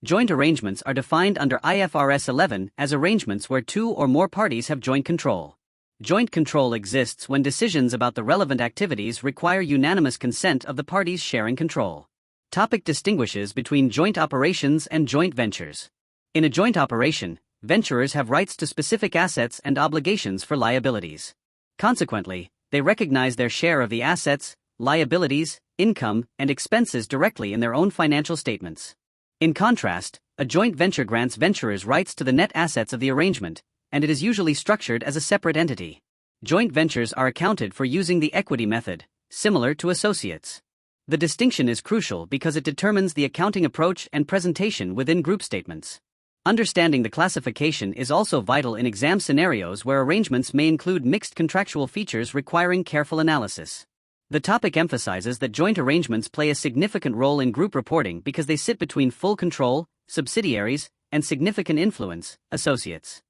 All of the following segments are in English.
Joint arrangements are defined under IFRS 11 as arrangements where two or more parties have joint control. Joint control exists when decisions about the relevant activities require unanimous consent of the parties sharing control. Topic distinguishes between joint operations and joint ventures. In a joint operation, venturers have rights to specific assets and obligations for liabilities. Consequently, they recognize their share of the assets, liabilities, income, and expenses directly in their own financial statements. In contrast, a joint venture grants venturers rights to the net assets of the arrangement, and it is usually structured as a separate entity. Joint ventures are accounted for using the equity method, similar to associates. The distinction is crucial because it determines the accounting approach and presentation within group statements. Understanding the classification is also vital in exam scenarios where arrangements may include mixed contractual features requiring careful analysis. The topic emphasizes that joint arrangements play a significant role in group reporting because they sit between full control, subsidiaries, and significant influence, associates.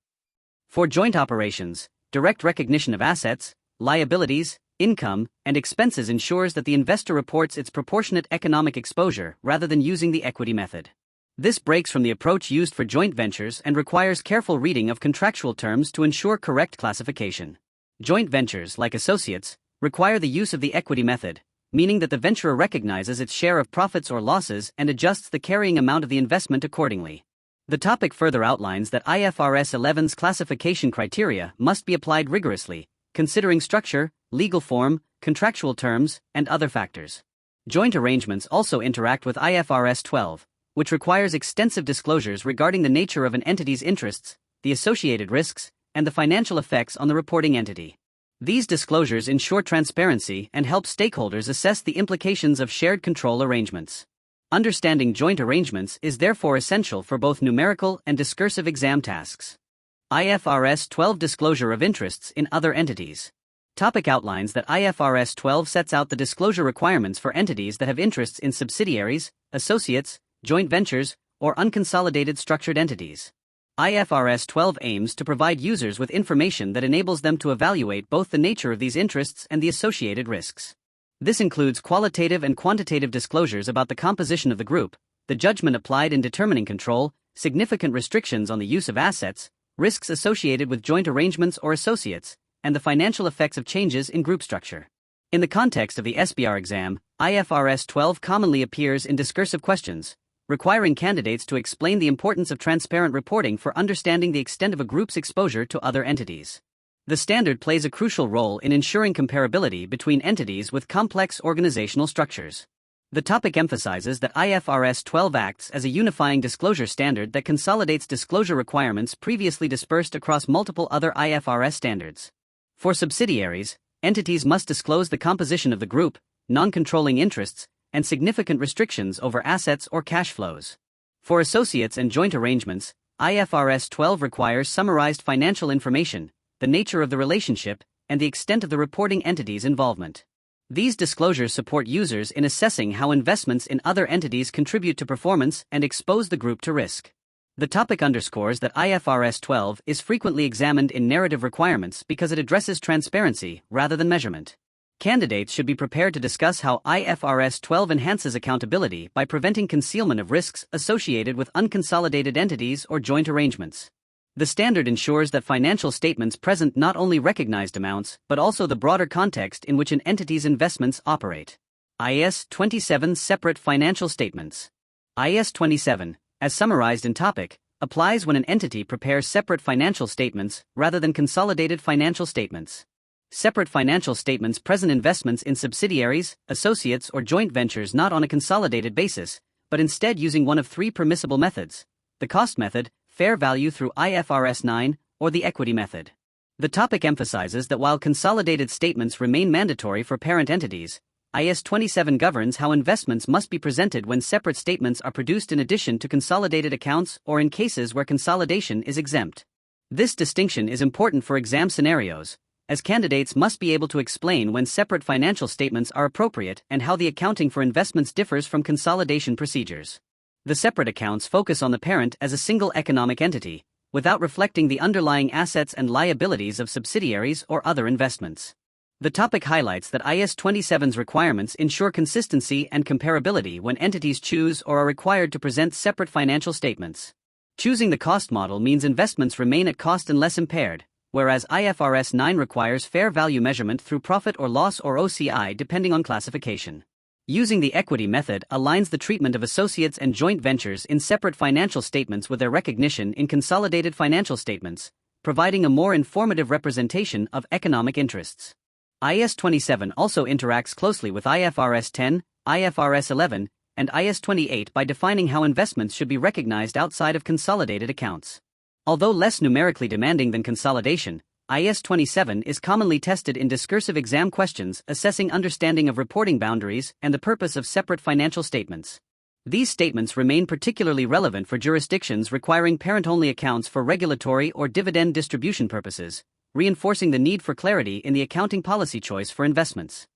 For joint operations, direct recognition of assets, liabilities, income, and expenses ensures that the investor reports its proportionate economic exposure rather than using the equity method. This breaks from the approach used for joint ventures and requires careful reading of contractual terms to ensure correct classification. Joint ventures, like associates, require the use of the equity method, meaning that the venturer recognizes its share of profits or losses and adjusts the carrying amount of the investment accordingly. The topic further outlines that IFRS 11's classification criteria must be applied rigorously, considering structure, legal form, contractual terms, and other factors. Joint arrangements also interact with IFRS 12, which requires extensive disclosures regarding the nature of an entity's interests, the associated risks, and the financial effects on the reporting entity. These disclosures ensure transparency and help stakeholders assess the implications of shared control arrangements. Understanding joint arrangements is therefore essential for both numerical and discursive exam tasks. IFRS 12 Disclosure of Interests in Other Entities. Topic outlines that IFRS 12 sets out the disclosure requirements for entities that have interests in subsidiaries, associates, joint ventures, or unconsolidated structured entities. IFRS 12 aims to provide users with information that enables them to evaluate both the nature of these interests and the associated risks. This includes qualitative and quantitative disclosures about the composition of the group, the judgment applied in determining control, significant restrictions on the use of assets, risks associated with joint arrangements or associates, and the financial effects of changes in group structure. In the context of the SBR exam, IFRS 12 commonly appears in discursive questions, requiring candidates to explain the importance of transparent reporting for understanding the extent of a group's exposure to other entities. The standard plays a crucial role in ensuring comparability between entities with complex organizational structures. The topic emphasizes that IFRS 12 acts as a unifying disclosure standard that consolidates disclosure requirements previously dispersed across multiple other IFRS standards. For subsidiaries, entities must disclose the composition of the group, non-controlling interests, and significant restrictions over assets or cash flows. For associates and joint arrangements, IFRS 12 requires summarized financial information, the nature of the relationship, and the extent of the reporting entity's involvement. These disclosures support users in assessing how investments in other entities contribute to performance and expose the group to risk. The topic underscores that IFRS 12 is frequently examined in narrative requirements because it addresses transparency rather than measurement. Candidates should be prepared to discuss how IFRS 12 enhances accountability by preventing concealment of risks associated with unconsolidated entities or joint arrangements. The standard ensures that financial statements present not only recognized amounts but also the broader context in which an entity's investments operate. IAS 27 Separate Financial Statements. IAS 27, as summarized in topic, applies when an entity prepares separate financial statements rather than consolidated financial statements. Separate financial statements present investments in subsidiaries, associates, or joint ventures not on a consolidated basis, but instead using one of three permissible methods: the cost method, fair value through IFRS 9, or the equity method. The topic emphasizes that while consolidated statements remain mandatory for parent entities, IAS 27 governs how investments must be presented when separate statements are produced in addition to consolidated accounts or in cases where consolidation is exempt. This distinction is important for exam scenarios, as candidates must be able to explain when separate financial statements are appropriate and how the accounting for investments differs from consolidation procedures. The separate accounts focus on the parent as a single economic entity, without reflecting the underlying assets and liabilities of subsidiaries or other investments. The topic highlights that IAS 27's requirements ensure consistency and comparability when entities choose or are required to present separate financial statements. Choosing the cost model means investments remain at cost unless impaired, whereas IFRS 9 requires fair value measurement through profit or loss or OCI depending on classification. Using the equity method aligns the treatment of associates and joint ventures in separate financial statements with their recognition in consolidated financial statements, providing a more informative representation of economic interests. IAS 27 also interacts closely with IFRS 10, IFRS 11, and IAS 28 by defining how investments should be recognized outside of consolidated accounts. Although less numerically demanding than consolidation, IAS 27 is commonly tested in discursive exam questions assessing understanding of reporting boundaries and the purpose of separate financial statements. These statements remain particularly relevant for jurisdictions requiring parent-only accounts for regulatory or dividend distribution purposes, reinforcing the need for clarity in the accounting policy choice for investments.